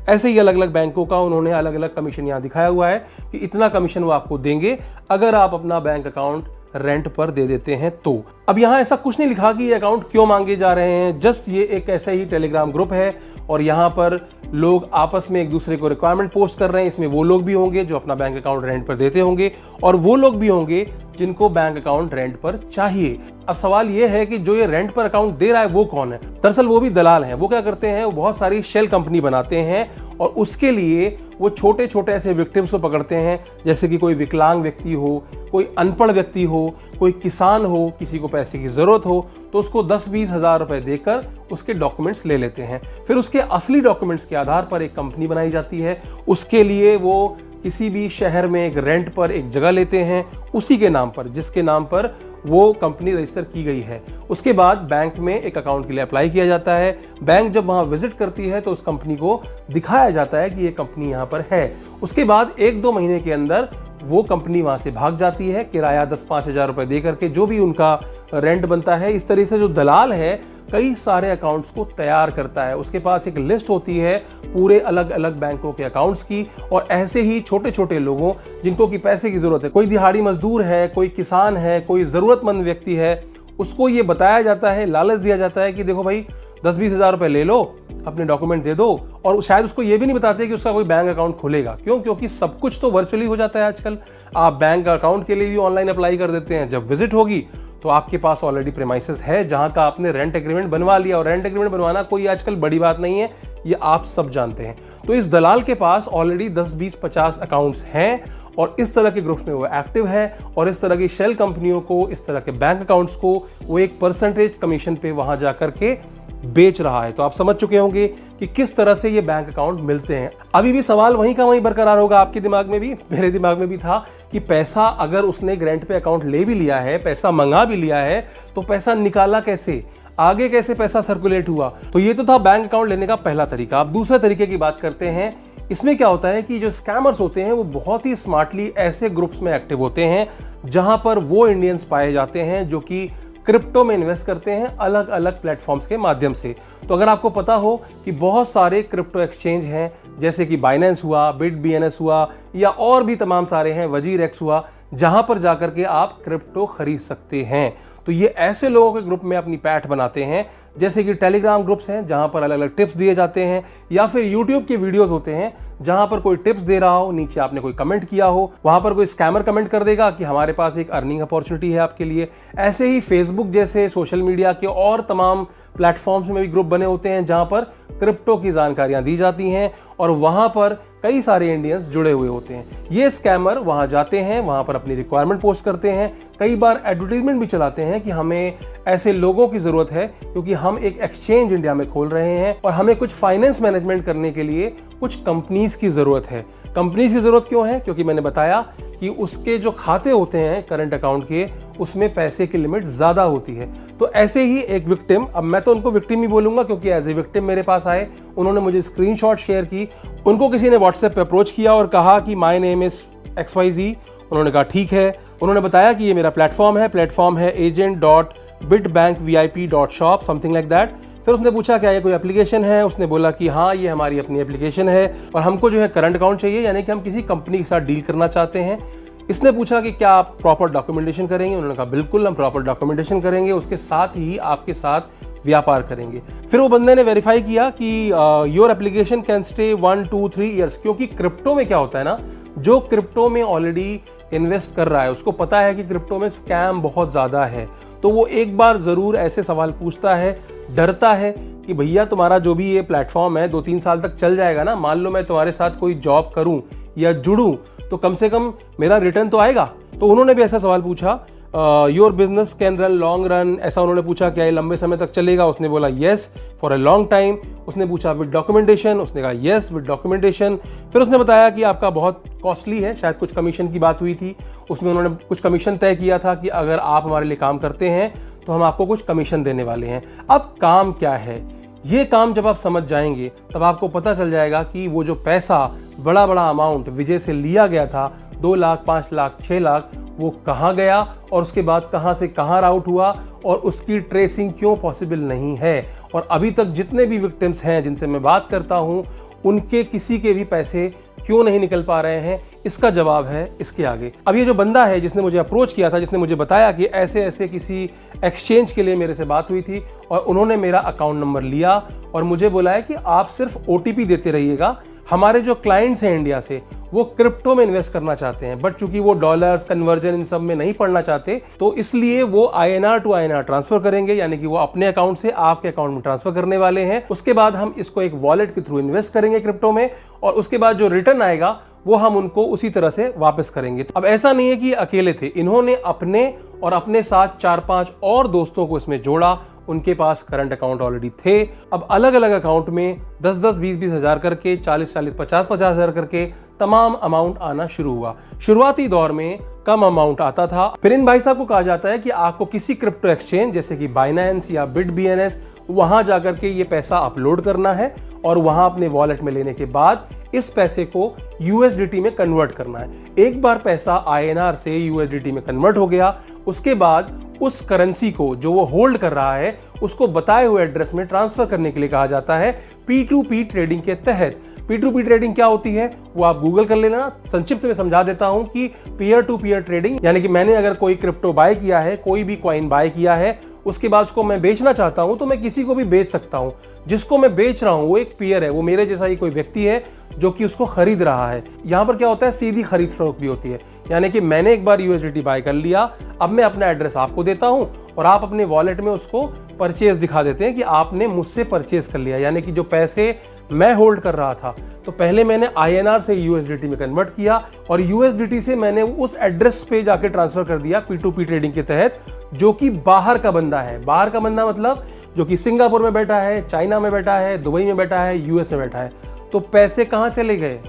ऐसे ही अलग अलग बैंकों का उन्होंने अलग अलग कमीशन यहाँ दिखाया हुआ है कि इतना कमीशन वो आपको देंगे अगर आप अपना बैंक अकाउंट रेंट पर दे देते हैं तो। अब यहाँ ऐसा कुछ नहीं लिखा कि ये अकाउंट क्यों मांगे जा रहे हैं, जस्ट ये एक ऐसा ही टेलीग्राम ग्रुप है और यहाँ पर लोग आपस में एक दूसरे को रिक्वायरमेंट पोस्ट कर रहे हैं। इसमें वो लोग भी होंगे जो अपना बैंक अकाउंट रेंट पर देते होंगे और वो लोग भी होंगे जिनको बैंक अकाउंट रेंट पर चाहिए। अब सवाल ये है कि जो ये रेंट पर अकाउंट दे रहा है वो कौन है? दरअसल वो भी दलाल हैं। वो क्या करते हैं, वो बहुत सारी शेल कंपनी बनाते हैं और उसके लिए वो छोटे छोटे ऐसे विक्टिम्स को पकड़ते हैं, जैसे कि कोई विकलांग व्यक्ति हो, कोई अनपढ़ व्यक्ति हो, कोई किसान हो, किसी को पैसे की जरूरत हो, तो उसको 10-20 हज़ार रुपए देकर उसके डॉक्यूमेंट्स ले लेते हैं। फिर उसके असली डॉक्यूमेंट्स के आधार पर एक कंपनी बनाई जाती है। उसके लिए वो किसी भी शहर में एक रेंट पर एक जगह लेते हैं उसी के नाम पर जिसके नाम पर वो कंपनी रजिस्टर की गई है। उसके बाद बैंक में एक अकाउंट के लिए अप्लाई किया जाता है। बैंक जब वहां विजिट करती है तो उस कंपनी को दिखाया जाता है कि ये कंपनी यहाँ पर है। उसके बाद 1-2 महीने के अंदर वो कंपनी वहां से भाग जाती है, किराया 10-5 हज़ार रुपए दे करके, जो भी उनका रेंट बनता है। इस तरह से जो दलाल है कई सारे अकाउंट्स को तैयार करता है। उसके पास एक लिस्ट होती है पूरे अलग अलग बैंकों के अकाउंट्स की, और ऐसे ही छोटे छोटे लोगों जिनको कि पैसे की जरूरत है, कोई दिहाड़ी मजदूर है, कोई किसान है, कोई जरूरतमंद व्यक्ति है, उसको ये बताया जाता है, लालच दिया जाता है कि देखो भाई 10-20 हज़ार रुपए ले लो, अपने डॉक्यूमेंट दे दो। और शायद उसको ये भी नहीं बताते कि उसका कोई बैंक अकाउंट खुलेगा। क्यों? क्योंकि सब कुछ तो वर्चुअली हो जाता है आजकल। आप बैंक अकाउंट के लिए भी ऑनलाइन अप्लाई कर देते हैं। जब विजिट होगी तो आपके पास ऑलरेडी प्रेमाइसेस है जहां का आपने रेंट एग्रीमेंट बनवा लिया, और रेंट एग्रीमेंट बनवाना कोई आजकल बड़ी बात नहीं है, ये आप सब जानते हैं। तो इस दलाल के पास ऑलरेडी 10-20-50 अकाउंट्स हैं और इस तरह के ग्रुप्स में वो एक्टिव है, और इस तरह की शेल कंपनियों को, इस तरह के बैंक अकाउंट्स को वो एक परसेंटेज कमीशन पे वहां जाकर के बेच रहा है। तो आप समझ चुके होंगे कि किस तरह से ये बैंक अकाउंट मिलते हैं। अभी भी सवाल वहीं का वहीं बरकरार होगा, आपके दिमाग में भी, मेरे दिमाग में भी था कि पैसा अगर उसने ग्रेंट पे अकाउंट ले भी लिया है, पैसा मंगा भी लिया है, तो पैसा निकाला कैसे, आगे कैसे पैसा सर्कुलेट हुआ? तो ये तो था बैंक अकाउंट लेने का पहला तरीका। अब दूसरे तरीके की बात करते हैं। इसमें क्या होता है कि जो स्कैमर्स होते हैं वो बहुत ही स्मार्टली ऐसे ग्रुप्स में एक्टिव होते हैं जहां पर वो इंडियंस पाए जाते हैं जो कि क्रिप्टो में इन्वेस्ट करते हैं अलग अलग प्लेटफॉर्म्स के माध्यम से। तो अगर आपको पता हो कि बहुत सारे क्रिप्टो एक्सचेंज हैं, जैसे कि बाइनेंस हुआ, BitBNS हुआ, या और भी तमाम सारे हैं, वजीरएक्स हुआ, जहां पर जाकर के आप क्रिप्टो खरीद सकते हैं। तो ये ऐसे लोगों के ग्रुप में अपनी पैठ बनाते हैं, जैसे कि टेलीग्राम ग्रुप्स हैं जहां पर अलग अलग टिप्स दिए जाते हैं, या फिर यूट्यूब के वीडियोस होते हैं जहां पर कोई टिप्स दे रहा हो, नीचे आपने कोई कमेंट किया हो, वहां पर कोई स्कैमर कमेंट कर देगा कि हमारे पास एक अर्निंग अपॉर्चुनिटी है आपके लिए। ऐसे ही फेसबुक जैसे सोशल मीडिया के और तमाम प्लेटफॉर्म्स में भी ग्रुप बने होते हैं जहां पर क्रिप्टो की जानकारियां दी जाती हैं, और वहां पर कई सारे इंडियंस जुड़े हुए होते हैं। ये स्कैमर वहां जाते हैं, वहां पर अपनी रिक्वायरमेंट पोस्ट करते हैं, कई बार एडवर्टीजमेंट भी चलाते हैं कि हमें ऐसे लोगों की जरूरत है क्योंकि हम एक एक्सचेंज इंडिया में खोल रहे हैं और हमें कुछ फाइनेंस मैनेजमेंट करने के लिए कुछ कंपनीज की जरूरत है। कंपनीज की जरूरत क्यों है? क्योंकि मैंने बताया कि उसके जो खाते होते हैं करंट अकाउंट के, उसमें पैसे की लिमिट ज्यादा होती है। तो ऐसे ही एक विक्टिम, अब मैं तो उनको विक्टिम ही बोलूंगा क्योंकि एज ए विक्टिम मेरे पास आए, उन्होंने मुझे स्क्रीनशॉट शेयर की, उनको किसी ने व्हाट्सएप पे अप्रोच किया और कहा कि माय नेम इज XYZ। उन्होंने कहा ठीक है। उन्होंने बताया कि ये मेरा प्लेटफॉर्म है agent.bitbankvip.shop, समथिंग लाइक दैट। फिर उसने पूछा क्या ये कोई एप्लीकेशन है? उसने बोला कि हाँ, ये हमारी अपनी एप्लीकेशन है और हमको जो है करंट अकाउंट चाहिए, यानी कि हम किसी कंपनी के साथ डील करना चाहते हैं। इसने पूछा कि क्या आप प्रॉपर डॉक्यूमेंटेशन करेंगे? उन्होंने कहा बिल्कुल, हम प्रॉपर डॉक्यूमेंटेशन करेंगे, उसके साथ ही आपके साथ व्यापार करेंगे। फिर वो बंदे ने वेरीफाई किया कि your application can stay 1, 2, 3 years, क्योंकि क्रिप्टो में क्या होता है ना, जो क्रिप्टो में ऑलरेडी इन्वेस्ट कर रहा है उसको पता है कि क्रिप्टो में स्कैम बहुत ज़्यादा है, तो वो एक बार ज़रूर ऐसे सवाल पूछता है, डरता है कि भैया तुम्हारा जो भी ये प्लेटफॉर्म है 2-3 साल तक चल जाएगा ना, मान लो मैं तुम्हारे साथ कोई जॉब करूं या जुड़ूं तो कम से कम मेरा रिटर्न तो आएगा। तो उन्होंने भी ऐसा सवाल पूछा, your business can run long run, ऐसा उन्होंने पूछा क्या ये लंबे समय तक चलेगा? उसने बोला yes for a long time. उसने पूछा विद डॉक्यूमेंटेशन? उसने कहा येस विद डॉक्यूमेंटेशन। फिर उसने बताया कि आपका बहुत कॉस्टली है, शायद कुछ कमीशन की बात हुई थी, उसमें उन्होंने कुछ कमीशन तय किया था कि अगर आप हमारे लिए काम करते हैं तो हम आपको कुछ कमीशन देने वाले हैं। अब काम क्या है, ये काम जब आप समझ जाएंगे तब आपको पता चल जाएगा कि वो जो पैसा, बड़ा बड़ा अमाउंट विजय से लिया गया था, 2 लाख, 5 लाख, 6 लाख, वो कहाँ गया और उसके बाद कहाँ से कहाँ राउट हुआ और उसकी ट्रेसिंग क्यों पॉसिबल नहीं है। और अभी तक जितने भी विक्टिम्स हैं जिनसे मैं बात करता हूँ, उनके किसी के भी पैसे क्यों नहीं निकल पा रहे हैं, इसका जवाब है इसके आगे। अब ये जो बंदा है जिसने मुझे अप्रोच किया था, जिसने मुझे बताया कि ऐसे ऐसे किसी एक्सचेंज के लिए मेरे से बात हुई थी और उन्होंने मेरा अकाउंट नंबर लिया और मुझे बोला है कि आप सिर्फ OTP देते रहिएगा, हमारे जो क्लाइंट्स हैं इंडिया से वो क्रिप्टो में इन्वेस्ट करना चाहते हैं, बट चूंकि वो डॉलर्स कन्वर्जन इन सब में नहीं पड़ना चाहते, तो इसलिए वो INR टू INR ट्रांसफर करेंगे, यानी कि वो अपने अकाउंट से आपके अकाउंट में ट्रांसफर करने वाले हैं। उसके बाद हम इसको एक वॉलेट के थ्रू इन्वेस्ट करेंगे क्रिप्टो में और उसके बाद जो रिटर्न आएगा वो हम उनको उसी तरह से वापस करेंगे। अब ऐसा नहीं है कि अकेले थे, इन्होंने अपने और अपने साथ 4-5 और दोस्तों को इसमें जोड़ा, उनके पास करंट अकाउंट ऑलरेडी थे। अब अलग अलग अकाउंट में 10-10, 20-20 हज़ार करके, 40-40, 50-50 हज़ार करके तमाम अमाउंट आना शुरू हुआ। शुरुआती दौर में कम अमाउंट आता था। फिर इन भाई साहब को कहा जाता है कि आपको किसी क्रिप्टो एक्सचेंज जैसे कि बाइनेंस या BitBNS, वहां जाकर के ये पैसा अपलोड करना है और वहां अपने वॉलेट में लेने के बाद इस पैसे को USDT में कन्वर्ट करना है। एक बार पैसा INR से USDT में कन्वर्ट हो गया, उसके बाद उस करेंसी को जो वो होल्ड कर रहा है उसको बताए हुए एड्रेस में ट्रांसफर करने के लिए कहा जाता है P2P ट्रेडिंग के तहत। P2P ट्रेडिंग क्या होती है वो आप गूगल कर लेना, संक्षिप्त में समझा देता हूं कि पीयर टू पीयर ट्रेडिंग, यानी कि मैंने अगर कोई क्रिप्टो बाय किया है, कोई भी कॉइन बाय किया है, उसके बाद उसको मैं बेचना चाहता हूं तो मैं किसी को भी बेच सकता हूं। जिसको मैं बेच रहा हूं वो एक पीयर है, वो मेरे जैसा ही कोई व्यक्ति है जो कि उसको खरीद रहा है। यहां पर क्या होता है, सीधी खरीद फरोख्त भी होती है, यानी कि मैंने एक बार USDT बाय कर लिया, अब मैं अपना एड्रेस आपको देता हूं और आप अपने वॉलेट में उसको परचेज दिखा देते हैं कि आपने मुझसे परचेज कर लिया, यानी कि जो पैसे मैं होल्ड कर रहा था तो पहले मैंने INR से USDT में कन्वर्ट किया और USDT से मैंने उस एड्रेस पे जाके ट्रांसफर कर दिया P2P ट्रेडिंग के तहत, जो कि बाहर का बंदा है। बाहर का बंदा मतलब जो कि सिंगापुर में बैठा है, चाइना में बैठा है, दुबई में बैठा है, US में बैठा है। तो पैसे कहाँ चले गए?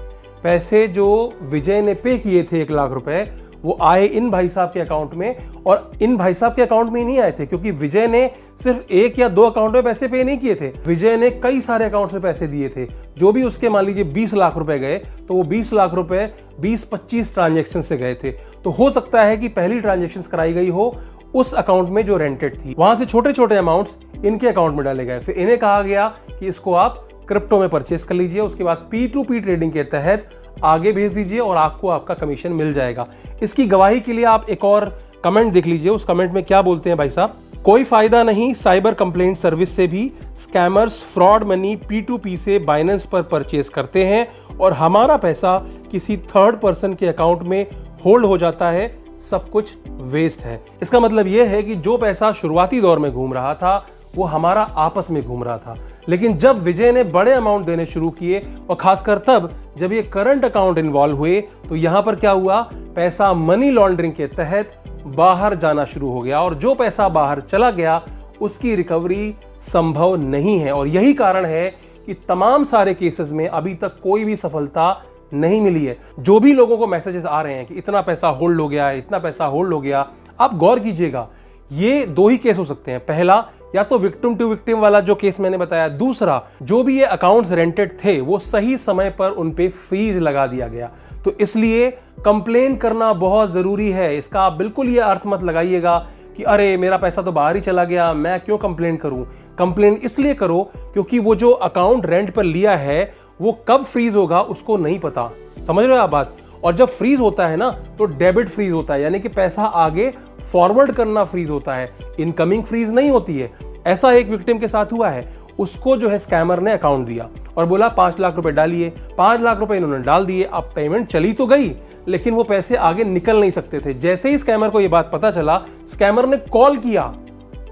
पैसे जो विजय ने पे किए थे 1 लाख रुपए, वो आए इन भाई साहब के अकाउंट में, और इन भाई साहब के अकाउंट में ही नहीं आए थे क्योंकि विजय ने सिर्फ 1 या 2 अकाउंट में पैसे पे नहीं किए थे, विजय ने कई सारे अकाउंट में पैसे दिए थे। जो भी उसके मान लीजिए 20 लाख रुपए गए तो वो 20 लाख रुपए 20-25 ट्रांजेक्शन से गए थे। तो हो सकता है कि पहली ट्रांजेक्शन कराई गई हो उस अकाउंट में जो रेंटेड थी, वहां से छोटे छोटे अमाउंट्स इनके अकाउंट में डाले गए। फिर इन्हें कहा गया कि इसको आप क्रिप्टो में परचेस कर लीजिए, उसके बाद P2P ट्रेडिंग के तहत आगे भेज दीजिए और आपको आपका कमीशन मिल जाएगा। इसकी गवाही के लिए आप एक और कमेंट देख लीजिए, उस कमेंट में क्या बोलते हैं भाई साहब, कोई फायदा नहीं, साइबर कंप्लेंट सर्विस से भी स्कैमर्स फ्रॉड मनी P2P से बाइनेंस पर परचेस करते हैं और हमारा पैसा किसी थर्ड पर्सन के अकाउंट में होल्ड हो जाता है, सब कुछ वेस्ट है। इसका मतलब यह है कि जो पैसा शुरुआती दौर में घूम रहा था वो हमारा आपस में घूम रहा था, लेकिन जब विजय ने बड़े अमाउंट देने शुरू किए और खासकर तब जब ये करंट अकाउंट इन्वॉल्व हुए, तो यहां पर क्या हुआ, पैसा मनी लॉन्ड्रिंग के तहत बाहर जाना शुरू हो गया और जो पैसा बाहर चला गया उसकी रिकवरी संभव नहीं है। और यही कारण है कि तमाम सारे केसेस में अभी तक कोई भी सफलता नहीं मिली है। जो भी लोगों को मैसेजेस आ रहे हैं कि इतना पैसा होल्ड हो गया है, इतना पैसा होल्ड हो गया, आप गौर कीजिएगा, ये दो ही केस हो सकते हैं। पहला, या तो विक्टिम टू विक्टिम वाला जो केस मैंने बताया, दूसरा जो भी ये अकाउंट्स रेंटेड थे वो सही समय पर उन पे फ्रीज लगा दिया गया। तो इसलिए कंप्लेन करना बहुत जरूरी है। इसका आप बिल्कुल ये अर्थ मत लगाइएगा कि अरे मेरा पैसा तो बाहर ही चला गया, मैं क्यों कंप्लेन करूं। कंप्लेन इसलिए करो क्योंकि वो जो अकाउंट रेंट पर लिया है वो कब फ्रीज होगा उसको नहीं पता। समझ रहे हो आप बात। और जब फ्रीज होता है ना तो डेबिट फ्रीज होता है, यानी कि पैसा आगे फॉरवर्ड करना फ्रीज होता है, इनकमिंग फ्रीज नहीं होती है। ऐसा एक विक्टिम के साथ हुआ है। उसको जो है स्कैमर ने अकाउंट दिया और बोला 5 लाख रुपए डालिए। 5 लाख रुपए इन्होंने डाल दिए। अब पेमेंट चली तो गई लेकिन वो पैसे आगे निकल नहीं सकते थे। जैसे ही स्कैमर को ये बात पता चला, स्कैमर ने कॉल किया,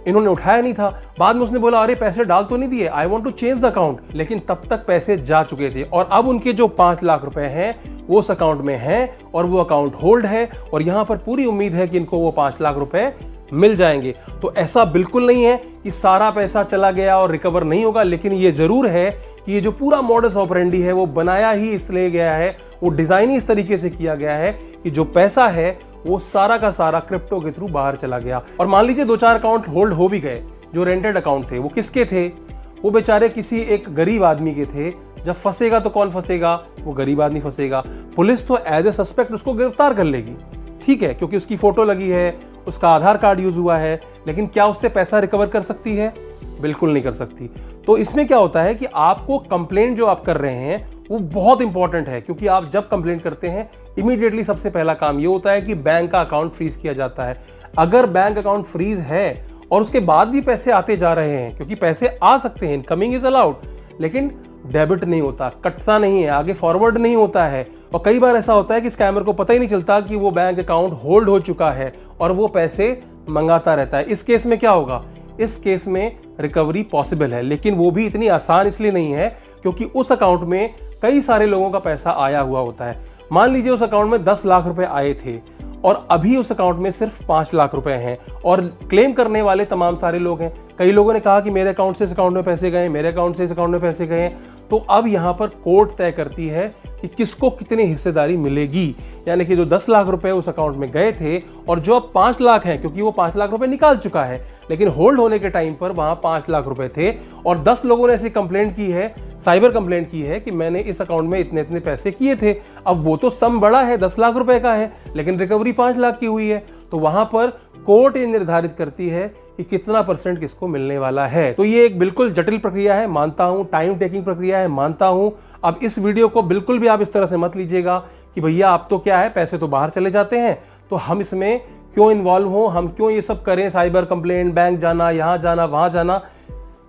इन्होंने उठाया नहीं था। बाद में उसने बोला अरे पैसे डाल तो नहीं दिए, I want to change the account. लेकिन तब तक पैसे जा चुके थे और अब उनके जो 5 लाख रुपए हैं वो उस अकाउंट में हैं और वो अकाउंट होल्ड है और यहां पर पूरी उम्मीद है कि इनको वो 5 लाख रुपए मिल जाएंगे। तो ऐसा बिल्कुल नहीं है कि सारा पैसा चला गया और रिकवर नहीं होगा, लेकिन ये जरूर है कि ये जो पूरा मॉडस ऑपरेंडी है वो बनाया ही इसलिए गया है, वो डिजाइन ही इस तरीके से किया गया है कि जो पैसा है वो सारा का सारा क्रिप्टो के थ्रू बाहर चला गया। और मान लीजिए 2-4 अकाउंट होल्ड हो भी गए, जो रेंटेड अकाउंट थे वो किसके थे, वो बेचारे किसी एक गरीब आदमी के थे। जब फंसेगा तो कौन फंसेगा, वो गरीब आदमी फंसेगा। पुलिस तो एज ए सस्पेक्ट उसको गिरफ्तार कर लेगी, ठीक है, क्योंकि उसकी फोटो लगी है, उसका आधार कार्ड यूज हुआ है, लेकिन क्या उससे पैसा रिकवर कर सकती है, बिल्कुल नहीं कर सकती। तो इसमें क्या होता है कि आपको कंप्लेंट जो आप कर रहे हैं वो बहुत इंपॉर्टेंट है, क्योंकि आप जब कंप्लेंट करते हैं इमीडिएटली सबसे पहला काम ये होता है कि बैंक का अकाउंट फ्रीज किया जाता है। अगर बैंक अकाउंट फ्रीज है और उसके बाद भी पैसे आते जा रहे हैं, क्योंकि पैसे आ सकते हैं, इनकमिंग इज अलाउड, लेकिन डेबिट नहीं होता, कटता नहीं है, आगे फॉरवर्ड नहीं होता है। और कई बार ऐसा होता है कि स्कैमर को पता ही नहीं चलता कि वो बैंक अकाउंट होल्ड हो चुका है और वो पैसे मंगाता रहता है। इस केस में क्या होगा, इस केस में रिकवरी पॉसिबल है, लेकिन वो भी इतनी आसान इसलिए नहीं है क्योंकि उस अकाउंट में कई सारे लोगों का पैसा आया हुआ होता है। मान लीजिए उस अकाउंट में 10 लाख रुपए आए थे और अभी उस अकाउंट में सिर्फ 5 लाख रुपए हैं और क्लेम करने वाले तमाम सारे लोग हैं। कई लोगों ने कहा कि मेरे अकाउंट से इस अकाउंट में पैसे गए, मेरे अकाउंट से इस अकाउंट में पैसे गए। तो अब यहां पर कोर्ट तय करती है कि किसको कितनी हिस्सेदारी मिलेगी, यानी कि जो 10 लाख रुपए उस अकाउंट में गए थे और जो अब 5 लाख हैं, क्योंकि वो 5 लाख रुपए निकाल चुका है, लेकिन होल्ड होने के टाइम पर वहां 5 लाख रुपए थे और 10 लोगों ने ऐसी कंप्लेंट की है, साइबर कंप्लेंट की है कि मैंने इस अकाउंट में इतने इतने पैसे किए थे। अब वो तो सम बड़ा है, 10 लाख रुपए का है, लेकिन रिकवरी 5 लाख की हुई है। तो वहां पर कोर्ट ये निर्धारित करती है कि कितना परसेंट किसको मिलने वाला है। तो ये एक बिल्कुल जटिल प्रक्रिया है, मानता हूं, टाइम टेकिंग प्रक्रिया है, मानता हूं। अब इस वीडियो को बिल्कुल भी आप इस तरह से मत लीजिएगा कि भैया आप तो क्या है, पैसे तो बाहर चले जाते हैं तो हम इसमें क्यों इन्वॉल्व हों, हम क्यों ये सब करें, साइबर कंप्लेंट, बैंक जाना, यहां जाना, वहां जाना।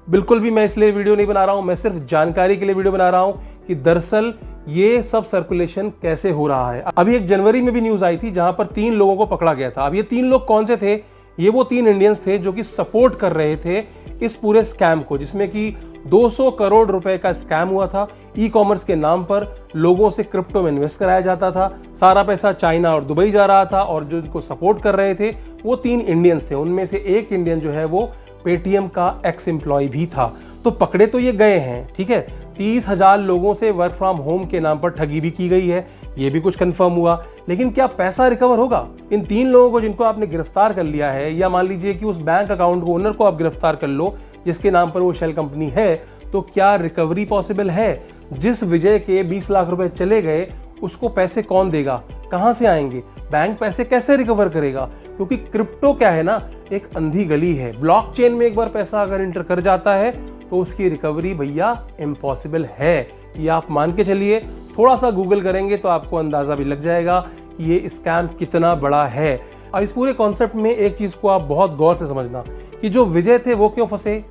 बिल्कुल भी मैं इसलिए वीडियो नहीं बना रहा हूं, मैं सिर्फ जानकारी के लिए वीडियो बना रहा हूं कि दरअसल ये सब सर्कुलेशन कैसे हो रहा है। अभी एक जनवरी में भी न्यूज आई थी जहां पर 3 लोगों को पकड़ा गया था। अब ये 3 लोग कौन से थे, ये वो 3 इंडियंस थे जो कि सपोर्ट कर रहे थे इस पूरे स्कैम को, जिसमें कि 200 करोड़ रुपए का स्कैम हुआ था। ई कॉमर्स के नाम पर लोगों से क्रिप्टो में इन्वेस्ट कराया जाता था, सारा पैसा चाइना और दुबई जा रहा था और जो इनको सपोर्ट कर रहे थे वो 3 इंडियंस थे। उनमें से एक इंडियन जो है वो पेटीएम का एक्स एम्प्लॉय भी था। तो पकड़े तो ये गए हैं, ठीक है। 30,000 लोगों से वर्क फ्रॉम होम के नाम पर ठगी भी की गई है, ये भी कुछ कंफर्म हुआ, लेकिन क्या पैसा रिकवर होगा? इन 3 लोगों को जिनको आपने गिरफ्तार कर लिया है, या मान लीजिए कि उस बैंक अकाउंट ओनर को आप गिरफ्तार कर लो जिसके नाम पर वो शेल कंपनी है, तो क्या रिकवरी पॉसिबल है? जिस विजय के 20 लाख रुपए चले गए उसको पैसे कौन देगा, कहां से आएंगे, बैंक पैसे कैसे रिकवर करेगा? क्योंकि क्रिप्टो क्या है ना, एक अंधी गली है। ब्लॉकचेन में एक बार पैसा अगर इंटर कर जाता है तो उसकी रिकवरी भैया इम्पॉसिबल है। ये आप मान के चलिए, थोड़ा सा गूगल करेंगे तो आपको अंदाजा भी लग जाएगा कि ये स्कैम कितना बड़ा है। अब इस पूरे कॉन्सेप्ट में एक चीज को आप बहुत गौर से समझना कि जो विजय थे वो क्यों फंसे,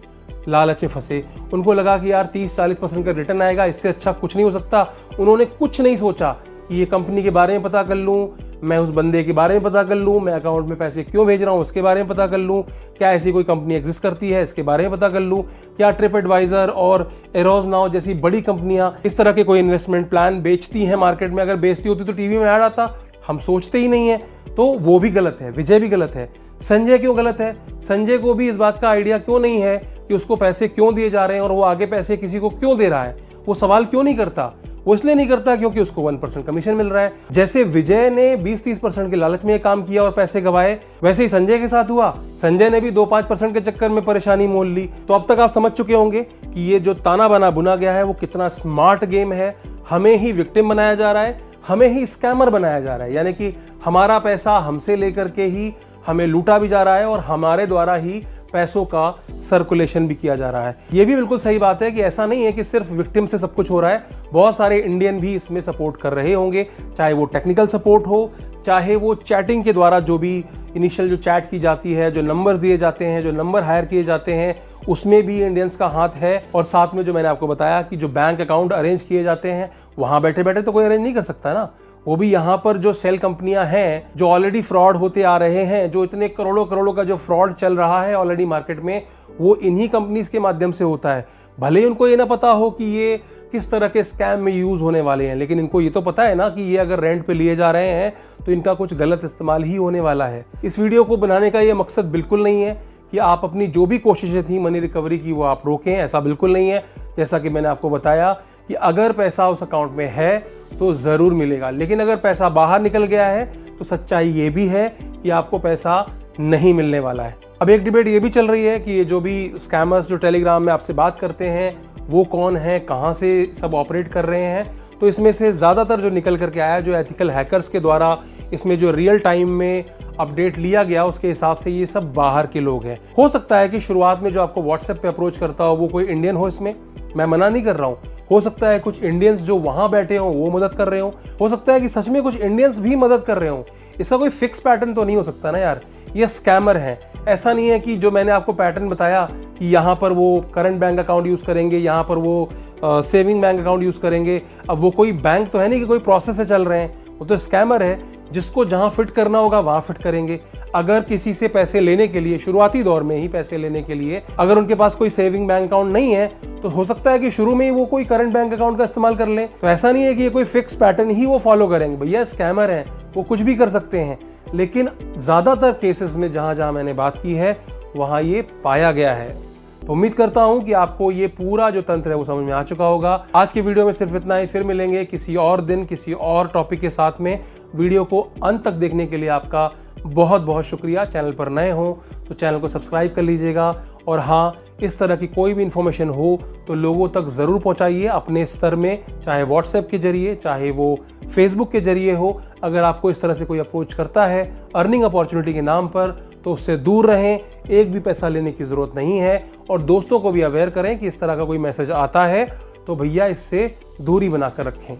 लालच में फंसे। उनको लगा कि यार 30-40% का रिटर्न आएगा, इससे अच्छा कुछ नहीं हो सकता। उन्होंने कुछ नहीं सोचा कि ये कंपनी के बारे में पता कर लूँ, मैं उस बंदे के बारे में पता कर लूँ, मैं अकाउंट में पैसे क्यों भेज रहा हूँ उसके बारे में पता कर लूँ, क्या ऐसी कोई कंपनी एग्जिस्ट करती है इसके बारे में पता कर लूँ, क्या ट्रिप एडवाइजर और एरोज नाउ जैसी बड़ी कंपनियां इस तरह के कोई इन्वेस्टमेंट प्लान बेचती हैं मार्केट में। अगर बेचती होती तो टीवी में ऐड आता, हम सोचते ही नहीं है। तो वो भी गलत है, विजय भी गलत है। संजय क्यों गलत है? संजय को भी इस बात का आइडिया क्यों नहीं है कि उसको पैसे क्यों दिए जा रहे हैं और वो आगे पैसे किसी को क्यों दे रहा है? वो सवाल क्यों नहीं करता? वो इसलिए नहीं करता क्योंकि उसको 1% कमीशन मिल रहा है। जैसे विजय ने 20-30% के लालच में काम किया और पैसे गवाए, वैसे ही संजय के साथ हुआ। संजय ने भी 2-5% के चक्कर में परेशानी मोल ली। तो अब तक आप समझ चुके होंगे कि ये जो ताना बाना बुना गया है वो कितना स्मार्ट गेम है। हमें ही विक्टिम बनाया जा रहा है, हमें ही स्कैमर बनाया जा रहा है, यानी कि हमारा पैसा हमसे लेकर के ही हमें लूटा भी जा रहा है और हमारे द्वारा ही पैसों का सर्कुलेशन भी किया जा रहा है। ये भी बिल्कुल सही बात है कि ऐसा नहीं है कि सिर्फ विक्टिम से सब कुछ हो रहा है, बहुत सारे इंडियन भी इसमें सपोर्ट कर रहे होंगे, चाहे वो टेक्निकल सपोर्ट हो, चाहे वो चैटिंग के द्वारा जो भी इनिशियल जो चैट की जाती है, जो नंबर दिए जाते हैं, जो नंबर हायर किए जाते हैं, उसमें भी इंडियंस का हाथ है। और साथ में जो मैंने आपको बताया कि जो बैंक अकाउंट अरेंज किए जाते हैं, वहाँ बैठे बैठे तो कोई अरेंज नहीं कर सकता ना, वो भी यहाँ पर जो सेल कंपनियां हैं जो ऑलरेडी फ्रॉड होते आ रहे हैं, जो इतने करोड़ों करोड़ों का जो फ्रॉड चल रहा है ऑलरेडी मार्केट में, वो इन्हीं कंपनीज के माध्यम से होता है। भले ही उनको ये ना पता हो कि ये किस तरह के स्कैम में यूज होने वाले हैं, लेकिन इनको ये तो पता है ना कि ये अगर रेंट पे लिए जा रहे हैं तो इनका कुछ गलत इस्तेमाल ही होने वाला है। इस वीडियो को बनाने का ये मकसद बिल्कुल नहीं है कि आप अपनी जो भी कोशिशें थी मनी रिकवरी की वो आप रोकें, ऐसा बिल्कुल नहीं है। जैसा कि मैंने आपको बताया कि अगर पैसा उस अकाउंट में है तो ज़रूर मिलेगा, लेकिन अगर पैसा बाहर निकल गया है तो सच्चाई ये भी है कि आपको पैसा नहीं मिलने वाला है। अब एक डिबेट ये भी चल रही है कि ये जो भी स्कैमर्स जो टेलीग्राम में आपसे बात करते हैं वो कौन है, कहाँ से सब ऑपरेट कर रहे हैं। तो इसमें से ज़्यादातर जो निकल करके आया, जो एथिकल हैकर्स के द्वारा इसमें जो रियल टाइम में अपडेट लिया गया उसके हिसाब से ये सब बाहर के लोग हैं। हो सकता है कि शुरुआत में जो आपको व्हाट्सएप पे अप्रोच करता हो वो कोई इंडियन हो, इसमें मैं मना नहीं कर रहा हूँ। हो सकता है कुछ इंडियंस जो वहाँ बैठे हों वो मदद कर रहे हों, हो सकता है कि सच में कुछ इंडियंस भी मदद कर रहे हों। इसका कोई फिक्स पैटर्न तो नहीं हो सकता ना यार, ये स्कैमर हैं। ऐसा नहीं है कि जो मैंने आपको पैटर्न बताया कि यहाँ पर वो करंट बैंक अकाउंट यूज़ करेंगे, यहाँ पर वो सेविंग बैंक अकाउंट यूज़ करेंगे। अब वो कोई बैंक तो है नहीं कि कोई प्रोसेस से चल रहे हैं, वो तो स्कैमर है। जिसको जहाँ फिट करना होगा वहाँ फिट करेंगे। अगर किसी से पैसे लेने के लिए, शुरुआती दौर में ही पैसे लेने के लिए अगर उनके पास कोई सेविंग बैंक अकाउंट नहीं है तो हो सकता है कि शुरू में ही वो कोई करंट बैंक अकाउंट का इस्तेमाल कर लें। तो ऐसा नहीं है कि ये कोई फिक्स पैटर्न ही वो फॉलो करेंगे। भैया स्कैमर हैं, वो कुछ भी कर सकते हैं, लेकिन ज़्यादातर केसेस में जहाँ जहाँ मैंने बात की है वहाँ ये पाया गया है। तो उम्मीद करता हूं कि आपको ये पूरा जो तंत्र है वो समझ में आ चुका होगा। आज के वीडियो में सिर्फ इतना ही, फिर मिलेंगे किसी और दिन किसी और टॉपिक के साथ में। वीडियो को अंत तक देखने के लिए आपका बहुत बहुत शुक्रिया। चैनल पर नए हो तो चैनल को सब्सक्राइब कर लीजिएगा, और हाँ, इस तरह की कोई भी इन्फॉर्मेशन हो तो लोगों तक ज़रूर पहुंचाइए अपने स्तर में, चाहे व्हाट्सएप के जरिए, चाहे वो फेसबुक के जरिए हो। अगर आपको इस तरह से कोई अप्रोच करता है अर्निंग अपॉर्चुनिटी के नाम पर तो उससे दूर रहें, एक भी पैसा लेने की ज़रूरत नहीं है। और दोस्तों को भी अवेयर करें कि इस तरह का कोई मैसेज आता है तो भैया इससे दूरी बनाकर रखें।